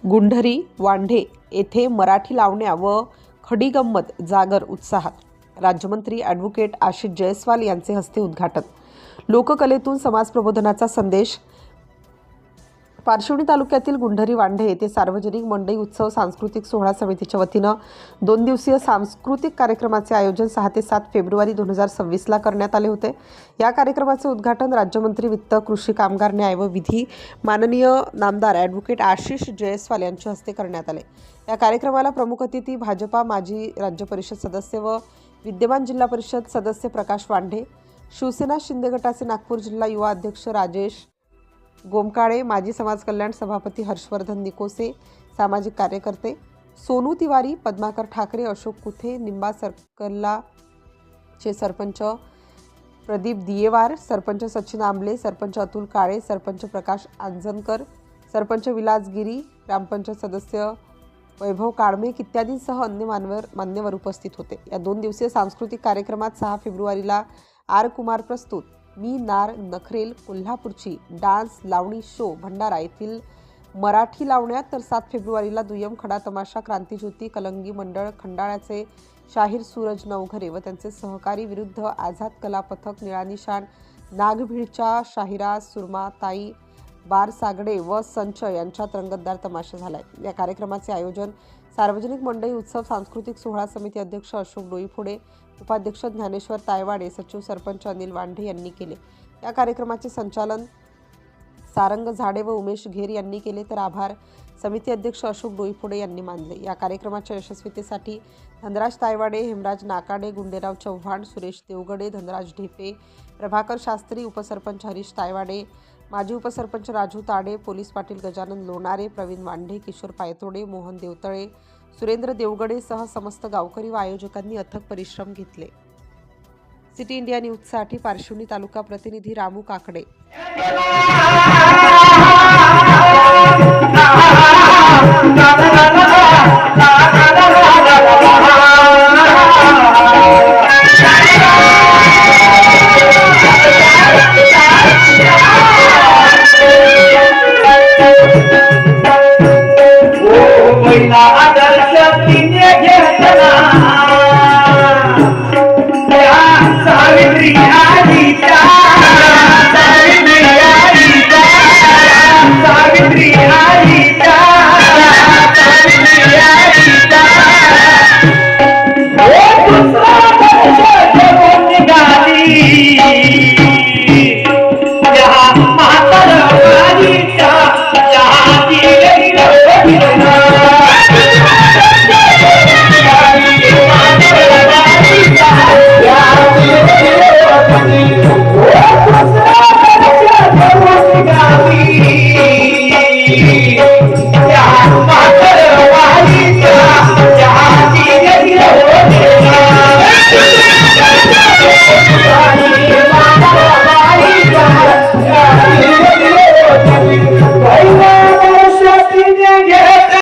गुंढरी वांढे येथे मराठी लावण्या व खडीगंमत जागर उत्साहात. राज्यमंत्री ॲडव्होकेट आशिष जयस्वाल यांचे हस्ते उद्घाटन. लोककलेतून समाज प्रबोधनाचा संदेश. पारशिवनी तालुक्यातील गुंढरी वांढे येथे सार्वजनिक मंडई उत्सव सांस्कृतिक सोहळा समितीच्या वतीनं 2 दिवसीय सांस्कृतिक कार्यक्रमाचे आयोजन 6 ते 7 फेब्रुवारी 2026 ला करण्यात आले होते. या कार्यक्रमाचे उद्घाटन राज्यमंत्री वित्त, कृषी, कामगार, न्याय व विधी माननीय नामदार ॲडव्होकेट आशिष जयस्वाल यांच्या हस्ते करण्यात आले. या कार्यक्रमाला प्रमुख अतिथी भाजपा माजी राज्य परिषद सदस्य व विद्यमान जिल्हा परिषद सदस्य प्रकाश वांढे, शिवसेना शिंदे गटाचे नागपूर जिल्हा युवा अध्यक्ष राजेश गोमकाळे, माजी समाज कल्याण सभापती हर्षवर्धन निकोसे, सामाजिक कार्यकर्ते सोनू तिवारी, पद्माकर ठाकरे, अशोक कुथे, निंबा सर्कलचे सरपंच प्रदीप दियेवार, सरपंच सचिन आंबले, सरपंच अतुल काळे, सरपंच प्रकाश आंजनकर, सरपंच विलास गिरी, ग्रामपंचायत सदस्य वैभव काळमेक इत्यादींसह अन्य मान्यवर उपस्थित होते. या 2 दिवसीय सांस्कृतिक कार्यक्रमात 6 फेब्रुवारीला आर कुमार प्रस्तुत मी नार नखरेल कोल्हापूरची डान्स लावणी शो भंडारा येथील मराठी लावण्यात, तर 7 फेब्रुवारीला दुय्यम खडा तमाशा क्रांतिज्योती कलंगी मंडळ खंडाळ्याचे शाहीर सूरज नवघरे व त्यांचे सहकारी विरुद्ध आझाद कला पथक निळा निशाण नागभीडच्या शाहिरा सुरमाताई बार सागडे व संच यांच्यात रंगतदार तमाशा झालाय. या कार्यक्रमाचे आयोजन सार्वजनिक मंडई उत्सव सांस्कृतिक सोहळा समिती अध्यक्ष अशोक डोईफोडे, उपाध्यक्ष ज्ञानेश्वर तायवाडे, सचिव सरपंच अनिल वांढे यांनी केले. या कार्यक्रमाचे संचालन सारंग झाडे व उमेश घेर यांनी केले, तर आभार समिती अध्यक्ष अशोक डोईफोडे यांनी मानले. या कार्यक्रमाच्या यशस्वीतेसाठी धनराज तायवाडे, हेमराज नाकाडे, गुंडेराव चव्हाण, सुरेश देवगडे, धनराज ढेपे, प्रभाकर शास्त्री, उपसरपंच हरीश तायवाडे, माजी उपसरपंच राजू ताडे, पोलीस पाटील गजानन लोणारे, प्रवीण वांढे, किशोर पायतोडे, मोहन देवतळे, सुरेंद्र देवगडे सह समस्त गावकरी व आयोजकांनी अथक परिश्रम घेतले. सिटी इंडिया न्यूजसाठी पारशिवनी तालुका प्रतिनिधी रामू काकडे.